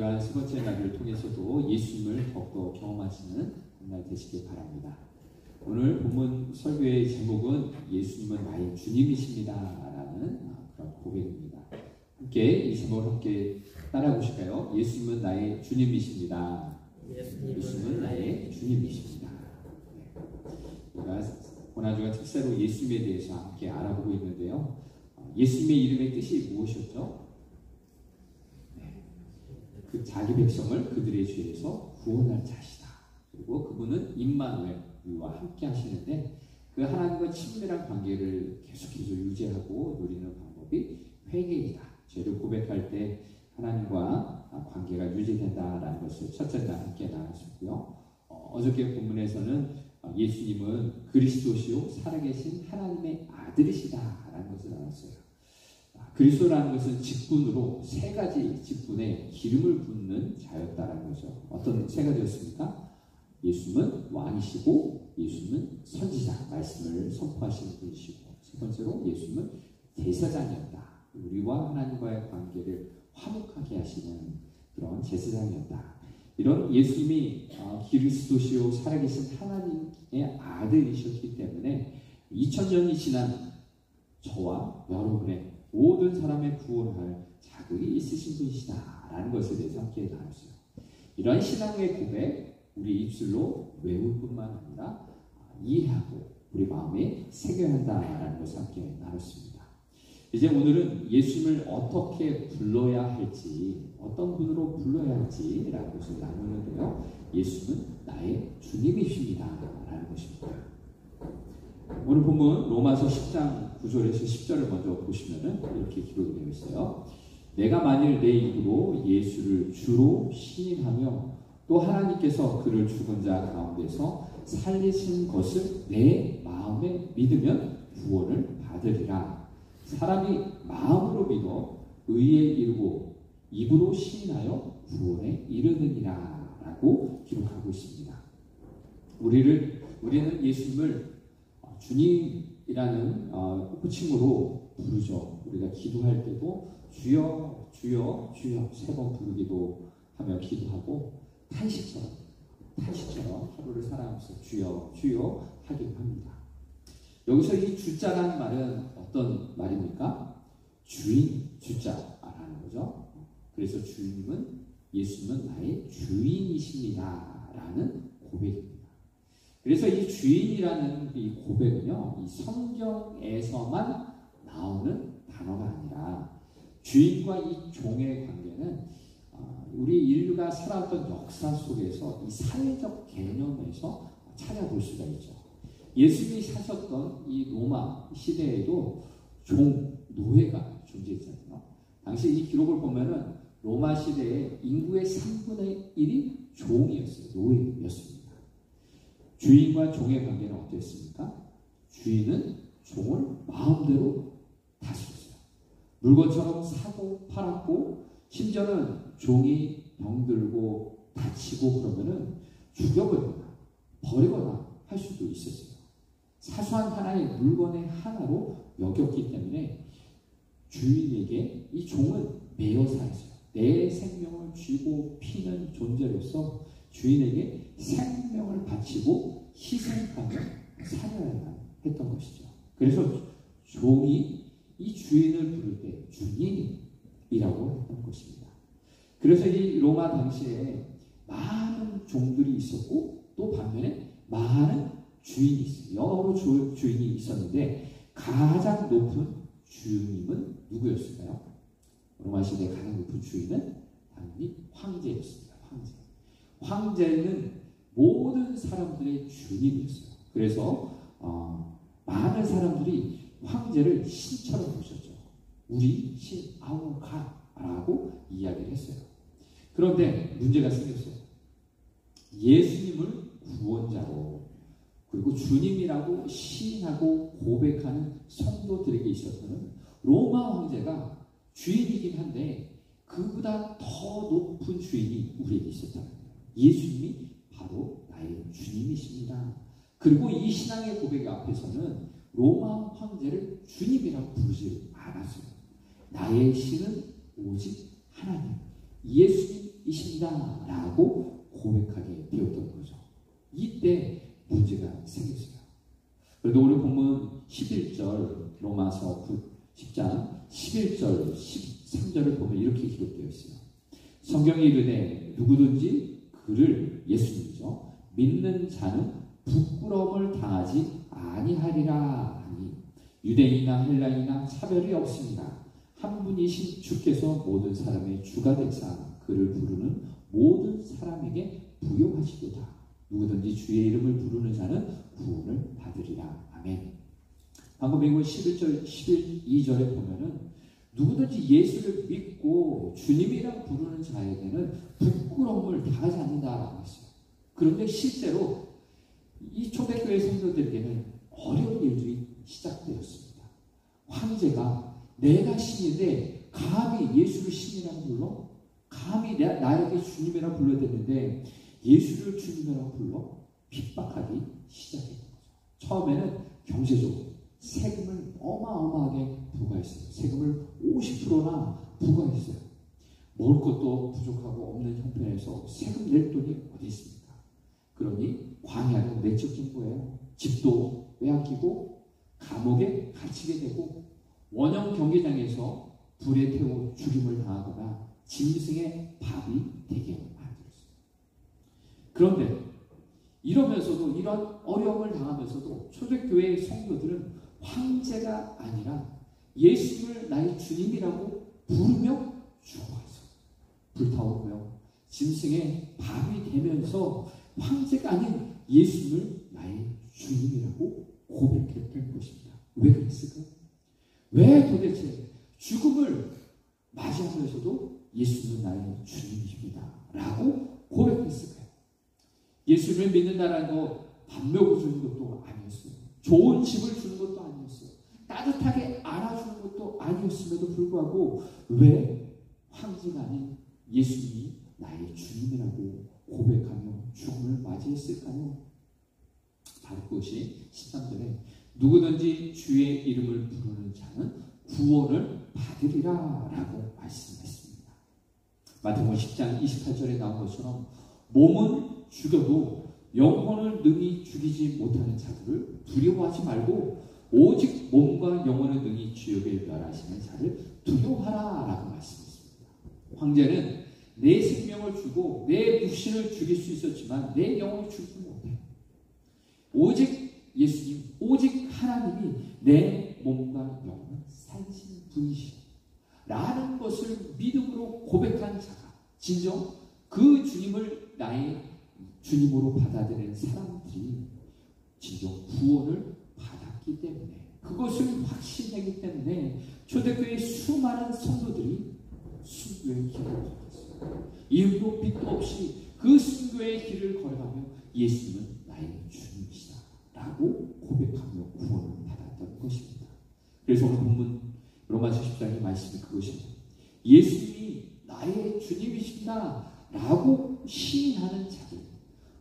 주간 세 번째 날을 통해서도 예수님을 더욱더 경험하시는 날 되시길 바랍니다. 오늘 본문 설교의 제목은 예수님은 나의 주님이십니다 라는 그런 고백입니다. 함께 이 제목을 함께 따라 보실까요? 예수님은 나의 주님이십니다. 예수님은 나의 주님이십니다. 우리가 고난주간 특사로 예수님에 대해서 함께 알아보고 있는데요. 예수님의 이름의 뜻이 무엇이었죠? 그 자기 백성을 그들의 죄에서 구원할 자시다. 그리고 그분은 임마누엘, 우리와 함께 하시는데 그 하나님과 친밀한 관계를 계속해서 유지하고 누리는 방법이 회개이다. 죄를 고백할 때 하나님과 관계가 유지된다라는 것을 첫째 날 함께 나눴었고요. 어저께 본문에서는 예수님은 그리스도시요 살아계신 하나님의 아들이시다라는 것을 나눴어요. 그리스도라는 것은 직분으로 세 가지 직분에 기름을 붓는 자였다라는 거죠. 어떤 세 가지였습니까? 예수님은 왕이시고, 예수님은 선지자, 말씀을 선포하시는 분이시고, 세 번째로 예수님은 제사장이었다. 우리와 하나님과의 관계를 화목하게 하시는 그런 제사장이었다. 이런 예수님이 그리스도시요 살아계신 하나님의 아들이셨기 때문에 2000년이 지난 저와 여러분의 모든 사람의 구원할 자격이 있으신 분이시다라는 것에 대해서 함께 나눴어요. 이러한 신앙의 고백, 우리 입술로 외울 뿐만 아니라 이해하고 우리 마음에 새겨야 한다라는 것을 함께 나눴습니다. 이제 오늘은 예수님을 어떻게 불러야 할지, 어떤 분으로 불러야 할지라는 것을 나누는데요. 예수님은 나의 주님이십니다 라는 것입니다. 오늘 본문 로마서 10장 9절에서 10절을 먼저 보시면은 이렇게 기록이 되어 있어요. 내가 만일 내 입으로 예수를 주로 시인하며 또 하나님께서 그를 죽은 자 가운데서 살리신 것을 내 마음에 믿으면 구원을 받으리라. 사람이 마음으로 믿어 의에 이르고 입으로 시인하여 구원에 이르느니라 라고 기록하고 있습니다. 우리는 예수님을 주님이라는 호칭으로 부르죠. 우리가 기도할 때도 주여 주여 주여 세 번 부르기도 하며 기도하고 탄식처럼 하루를 살아가면서 주여 주여 하기도 합니다. 여기서 이 주자라는 말은 어떤 말입니까? 주인, 주자라는 거죠. 그래서 주님은 예수님은 나의 주인이십니다 라는 고백입니다. 그래서 이 주인이라는 이 고백은요, 이 성경에서만 나오는 단어가 아니라 주인과 이 종의 관계는 우리 인류가 살아왔던 역사 속에서 이 사회적 개념에서 찾아볼 수가 있죠. 예수님이 사셨던 이 로마 시대에도 종, 노예가 존재했잖아요. 당시 이 기록을 보면은 로마 시대의 인구의 3분의 1이 종이었어요. 노예였습니다. 주인과 종의 관계는 어땠습니까? 주인은 종을 마음대로 다스렸어요. 물건처럼 사고 팔았고, 심지어는 종이 병들고 다치고 그러면은 죽여버리거나 버리거나 할 수도 있었어요. 사소한 하나의 물건의 하나로 여겼기 때문에 주인에게 이 종은 매여 살았어요. 내 생명을 쥐고 피는 존재로서 주인에게 생명을 바치고 희생하며 살아야만 했던 것이죠. 그래서 종이 이 주인을 부를 때 주님이라고 했던 것입니다. 그래서 이 로마 당시에 많은 종들이 있었고 또 반면에 많은 주인이 있어요. 여러 주인이 있었는데 가장 높은 주님은 누구였을까요? 로마 시대의 가장 높은 주인은 당연히 황제였습니다. 황제는 모든 사람들의 주님이었어요. 그래서 많은 사람들이 황제를 신처럼 보셨죠. 우리 신 아우가라고 이야기를 했어요. 그런데 문제가 생겼어요. 예수님을 구원자로 그리고 주님이라고 시인하고 고백하는 성도들에게 있어서는 로마 황제가 주인이긴 한데 그보다 더 높은 주인이 우리에게 있었다는 거예요. 예수님이 바로 나의 주님이십니다. 그리고 이 신앙의 고백 앞에서는 로마 황제를 주님이라고 부르지 않았어요. 나의 신은 오직 하나님, 예수님 주님이십니다 라고 고백하게 되었던 거죠. 이때 문제가 생겼어요. 그래도 오늘 본문 11절 로마서 10장 11절 13절을 보면 이렇게 기록되어 있어요. 성경이 이르되 누구든지 그를 예수님이죠 믿는 자는 부끄러움을 당하지 아니하리라 하니 유대인이나 헬라인이나 차별이 없습니다. 한 분이신 주께서 모든 사람의 주가 되사 그를 부르는 모든 사람에게 부요하시도다. 누구든지 주의 이름을 부르는 자는 구원을 받으리라. 아멘. 방금 읽은 11절 12절에 보면은 누구든지 예수를 믿고 주님이라 부르는 자에게는 부끄러움을 당하지 않는다라고 했어요. 그런데 실제로 이 초대교회 성도들에게는 어려운 일들이 시작되었습니다. 황제가 내가 신인데 감히 예수를 신이라고 불러? 감히 나에게 주님이라고 불러야 되는데 예수를 주님이라고 불러 핍박하기 시작했던 거죠. 처음에는 경제적으로 세금을 어마어마하게 부과했어요. 세금을 50%나 부과했어요. 먹을 것도 부족하고 없는 형편에서 세금 낼 돈이 어디 있습니까? 그러니 광야로 내쫓긴 거예요. 집도 빼앗기고 감옥에 갇히게 되고 원형 경기장에서 불에 태워 죽임을 당하거나 짐승의 밥이 되게 만들었어요. 그런데 이러면서도 이런 어려움을 당하면서도 초대교회의 성도들은 황제가 아니라 예수를 나의 주님이라고 부르며 죽어갔어요. 불타오르며 짐승의 밥이 되면서 황제가 아닌 예수를 나의 주님이라고 고백했던 것입니다. 왜 그랬을까요? 왜 도대체 죽음을 맞이하면서도 예수는 나의 주님이십니다 라고 고백했을까요? 예수를 믿는다라는 거 밥 먹여주는 것도 아니었어요. 좋은 집을 주는 것도 아니었어요. 따뜻하게 안아주는 것도 아니었음에도 불구하고 왜 황제가 아닌 예수님이 나의 주님이라고 고백하며 죽음을 맞이했을까요? 바로 그것이 13절에 누구든지 주의 이름을 부르는 자는 구원을 받으리라 라고 말씀했습니다. 마태복음 10장 28절에 나온 것처럼 몸은 죽여도 영혼을 능히 죽이지 못하는 자들을 두려워하지 말고 오직 몸과 영혼을 능히 지옥에 멸하시는 자를 두려워하라 라고 말씀했습니다. 황제는 내 생명을 주고 내 육신을 죽일 수 있었지만 내 영혼을 죽이지 못해. 오직 예수님, 오직 하나님이 내 몸과 영혼을 살리시는 분이시오 라는 것을 믿음으로 고백한 자가 진정 그 주님을 나의 주님으로 받아들이는 사람들이 진정 구원을 받았기 때문에 그것을 확신하기 때문에 초대교회의 수많은 성도들이 순교의 길을 걸었어요. 이름도 빛도 없이 그 순교의 길을 걸어가며 예수님은 나의 주님이시다 라고 고백하며 구원을 받았던 것입니다. 그래서 오늘 본문 로마서 10장의 말씀이 그것입니다. 예수님이 나의 주님이십니다 라고 시인하는 자들,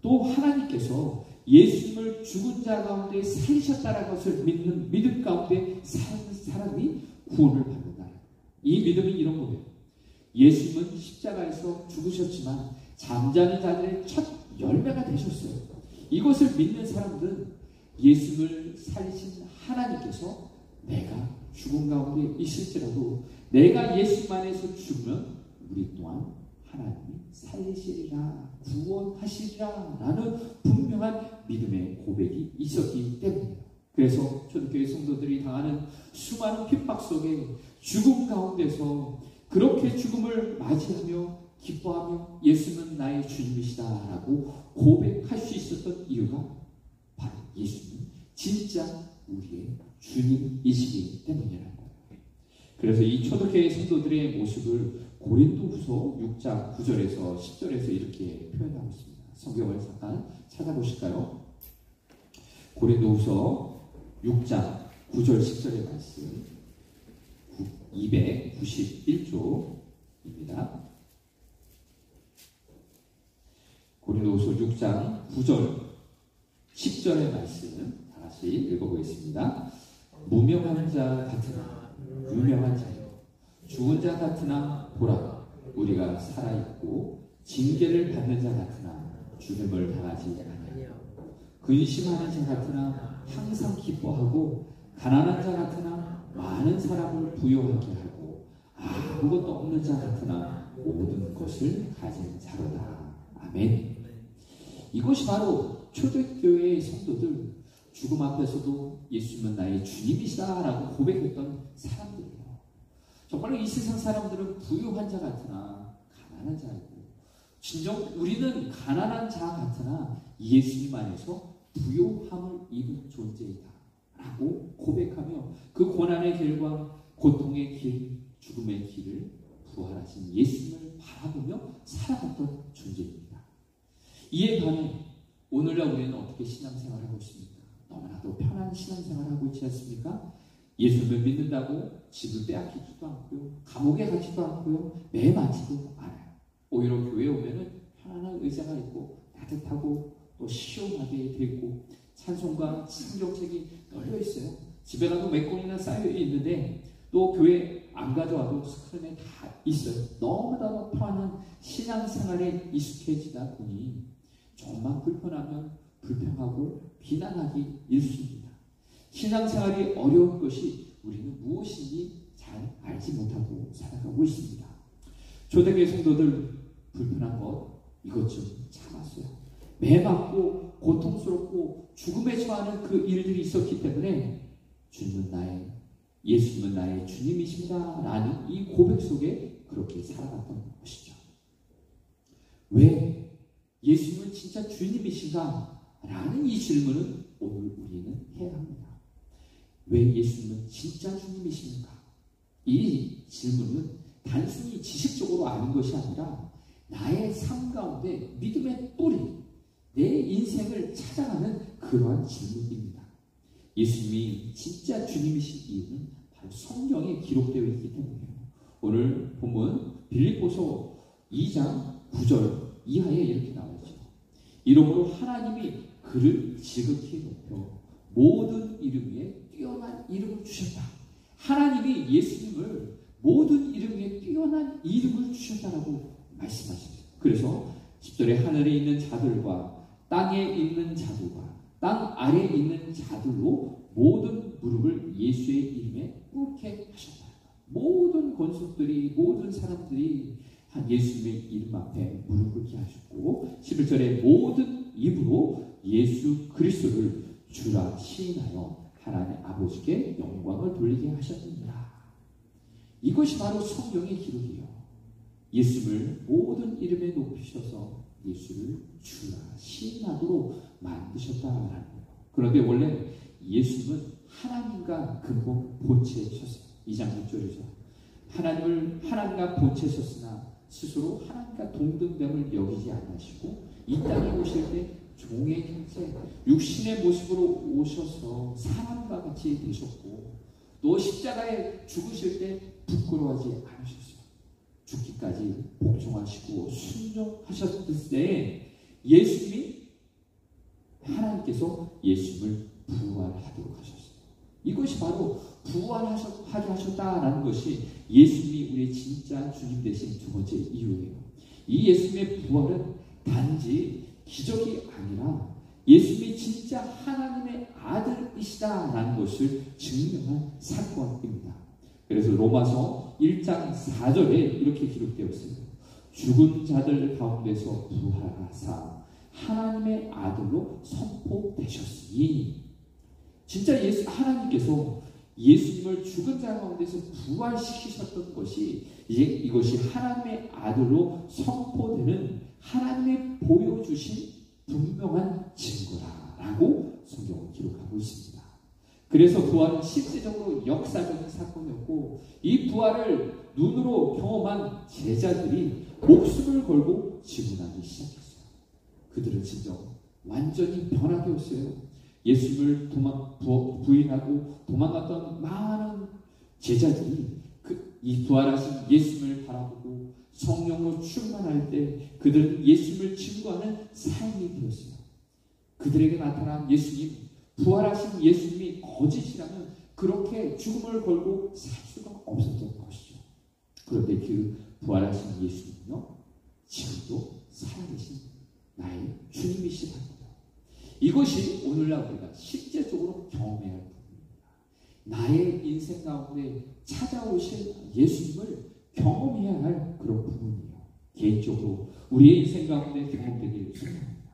또 하나님께서 예수님을 죽은 자 가운데 살리셨다는 것을 믿는 믿음 가운데 사는 사람이 구원을 받는다. 이 믿음이 이런 거예요. 예수님은 십자가에서 죽으셨지만 잠자는 자들의 첫 열매가 되셨어요. 이것을 믿는 사람들은 예수님을 살리신 하나님께서 내가 죽음 가운데 있을지라도 내가 예수님 안에서 죽으면 우리 또한 하나님이 살리시리라, 구원하시리라 라는 분명한 믿음의 고백이 있었기 때문이에요. 그래서 초대교회 성도들이 당하는 수많은 핍박 속에 죽음 가운데서 그렇게 죽음을 맞이하며 기뻐하며 예수는 나의 주님이시다 라고 고백할 수 있었던 이유가 바로 예수는 진짜 우리의 주님이시기 때문이라는 거예요. 그래서 이 초대교회 성도들의 모습을 고린도후서 6장 9절에서 10절에서 이렇게 표현하고 있습니다. 성경을 잠깐 찾아보실까요? 고린도후서 6장 9절 10절의 말씀 291조입니다. 고린도후서 6장 9절 10절의 말씀 다 같이 읽어보겠습니다. 무명한 자 같으나 유명한 자요 죽은 자 같으나 보라 우리가 살아있고 징계를 받는 자 같으나 죽음을 당하지 아니하며 근심하는 자 같으나 항상 기뻐하고 가난한 자 같으나 많은 사람을 부요하게 하고 아무것도 없는 자 같으나 모든 것을 가진 자로다. 아멘. 이것이 바로 초대교회의 성도들, 죽음 앞에서도 예수님은 나의 주님이시다 라고 고백했던 사람들이에요. 정말로 이 세상 사람들은 부유한 자 같으나 가난한 자이고, 진정 우리는 가난한 자 같으나 예수님 안에서 부요함을 입은 존재이다 라고 고백하며 그 고난의 길과 고통의 길, 죽음의 길을 부활하신 예수님을 바라보며 살아갔던 존재입니다. 이에 반해 오늘날 우리는 어떻게 신앙생활을 하고 있습니까? 너무나도 편한 신앙생활을 하고 있지 않습니까? 예수님을 믿는다고 집을 빼앗기지도 않고요, 감옥에 가지도 않고요, 매 맞지도 않아요. 오히려 교회에 오면은 편안한 의자가 있고 따뜻하고 또 시원하게 되고 찬송과 성경책이 널려 있어요. 집에 가도 몇 권이나 쌓여 있는데 또 교회 안 가져와도 스크린에 다 있어요. 너무나도 편한 신앙생활에 익숙해지다 보니 정말 불편하면 불평하고 비난하기 일쑤입니다. 신앙생활이 어려운 것이 우리는 무엇인지 잘 알지 못하고 살아가고 있습니다. 초대교회 성도들 불편한 것 이것 좀 참았어요. 매맞고 고통스럽고 죽음에 처하는 그 일들이 있었기 때문에 예수님은 나의 주님이십니다 라는 이 고백 속에 그렇게 살아갔던 것이죠. 왜 예수님은 진짜 주님이신가? 라는 이 질문은 오늘 우리는 해야 합니다. 왜 예수님은 진짜 주님이십니까? 이 질문은 단순히 지식적으로 아는 것이 아니라 나의 삶 가운데 믿음의 뿌리, 내 인생을 찾아가는 그러한 질문입니다. 예수님이 진짜 주님이신 이유는 바로 성경에 기록되어 있기 때문이에요. 오늘 본문 빌립보서 2장 9절 이하에 이렇게 나와있죠. 이러므로 하나님이 그를 지극히 높여 모든 이름 위에 뛰어난 이름을 주셨다. 하나님이 예수님을 모든 이름 위에 뛰어난 이름을 주셨다라고 말씀하십니다. 그래서 10절에 하늘에 있는 자들과 땅에 있는 자들과 땅 아래에 있는 자들로 모든 무릎을 예수의 이름에 꿇게 하셨다. 모든 권속들이, 모든 사람들이 예수님의 이름 앞에 무릎 꿇게 하셨고, 11절에 모든 입으로 예수 그리스도를 주라 시인하여 하나님 아버지께 영광을 돌리게 하셨느니라. 이것이 바로 성경의 기록이에요. 예수를 모든 이름에 높이셔서 예수를 주라 시인하도록 만드셨다라는 거예요. 그런데 원래 예수님은 하나님과 근본 본체셨어요. 2장 6절이죠. 하나님과 본체셨으나 스스로 하나님과 동등됨을 여기지 않으시고 이 땅에 오실 때 종의 형체, 육신의 모습으로 오셔서 사람과 같이 되셨고 또 십자가에 죽으실 때 부끄러워하지 않으셨어요. 죽기까지 복종하시고 순종하셨을 때 예수님이 하나님께서 예수님을 부활하도록 하셨어요. 이것이 바로 부활하게 하셨다라는 것이 예수님이 우리의 진짜 주님 되신 두 번째 이유예요. 이 예수님의 부활은 단지 기적이 아니라 예수님이 진짜 하나님의 아들이시다라는 것을 증명한 사건입니다. 그래서 로마서 1장 4절에 이렇게 기록되어 있습니다. 죽은 자들 가운데서 부활하사 하나님의 아들로 선포되셨으니, 진짜 하나님께서 예수님을 죽은 자 가운데서 부활시키셨던 것이 이것이 하나님의 아들로 선포되는 하나님의 보여주신 분명한 증거라고 성경은 기록하고 있습니다. 그래서 부활은 실제적으로 역사적인 사건이었고 이 부활을 눈으로 경험한 제자들이 목숨을 걸고 증언하기 시작했어요. 그들은 진정 완전히 변화되었어요. 예수님을 부인하고 도망갔던 많은 제자들이 이 부활하신 예수님을 바라보고 성령으로 충만할 때 그들은 예수님을 증거하는 삶이 되었어요. 그들에게 나타난 예수님, 부활하신 예수님이 거짓이라면 그렇게 죽음을 걸고 살 수가 없었던 것이죠. 그런데 그 부활하신 예수님은요, 지금도 주님이시랍니다. 이것이 오늘날 우리가 실제적으로 경험해야 할 부분입니다. 나의 인생 가운데 찾아오신 예수님을 경험해야 할 그런 부분이에요. 개인적으로 우리의 인생 가운데 경험되길 소망합니다.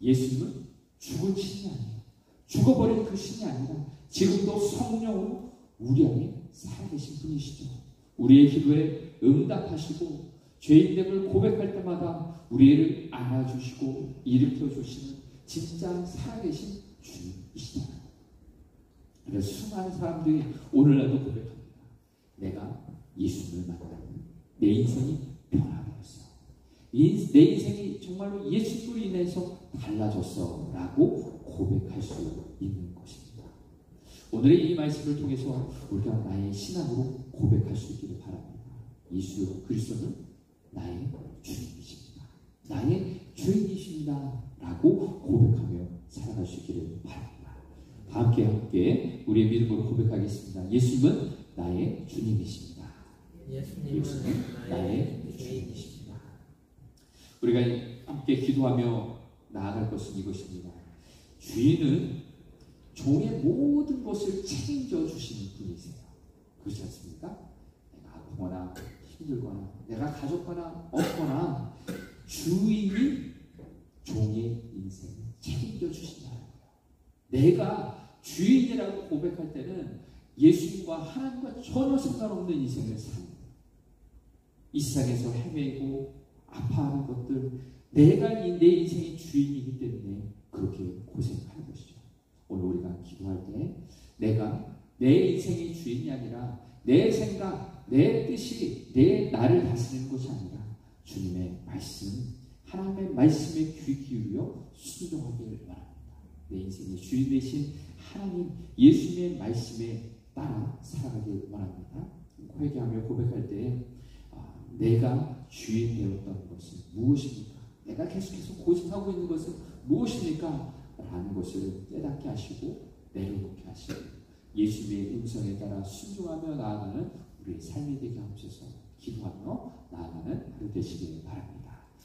예수님은 죽은 신이 아니에요. 죽어버린 그 신이 아니라 지금도 성령으로 우리 안에 살아계신 분이시죠. 우리의 기도에 응답하시고 죄인됨을 고백할 때마다 우리를 안아주시고 일으켜주시는 진짜 살아계신 주님이시잖아요. 그래서 수많은 사람들이 오늘날도 고백합니다. 내가 예수님을 만나면 내 인생이 변화되었어. 내 인생이 정말로 예수님으로 인해서 달라졌어 라고 고백할 수 있는 것입니다. 오늘의 이 말씀을 통해서 우리가 나의 신앙으로 고백할 수 있기를 바랍니다. 예수 그리스도는 나의 주님이십니다. 나의 주인이십니다 라고 고백하며 살아갈 수 있기를 바랍니다. 함께 우리의 믿음으로 고백하겠습니다. 예수님은 나의 주님이십니다. 예수님은 나의 주인이십니다. 우리가 함께 기도하며 나아갈 것은 이것입니다. 주인은 종의 모든 것을 책임져 주시는 분이세요. 그렇지 않습니까? 내가 아프거나 힘들거나 내가 가졌거나 없거나 주인이 종의 인생을 책임져 주신다는 거예요. 내가 주인이라고 고백할 때는 예수님과 하나님과 전혀 상관없는 인생을 사는 거예요. 이 세상에서 헤매고 아파하는 것들, 내가 내 인생의 주인이기 때문에 그렇게 고생하는 것이죠. 오늘 우리가 기도할 때 내가 내 인생의 주인이 아니라 내 생각, 내 뜻이 나를 다스리는 것이 아니라 주님의 말씀, 하나님의 말씀에 귀 기울여 순종하기를 바랍니다. 내 인생의 주인 되신 하나님 예수님의 말씀에 따라 살아가길 원합니다. 회개하며 고백할 때 내가 주인 되었던 것은 무엇입니까? 내가 계속해서 고집하고 있는 것은 무엇입니까? 라는 것을 깨닫게 하시고 내려놓게 하시고 예수님의 음성에 따라 순종하며 나아가는 우리의 삶이 되게 하옵소서. 기도하며 나아가는 하루 되시길 바랍니다.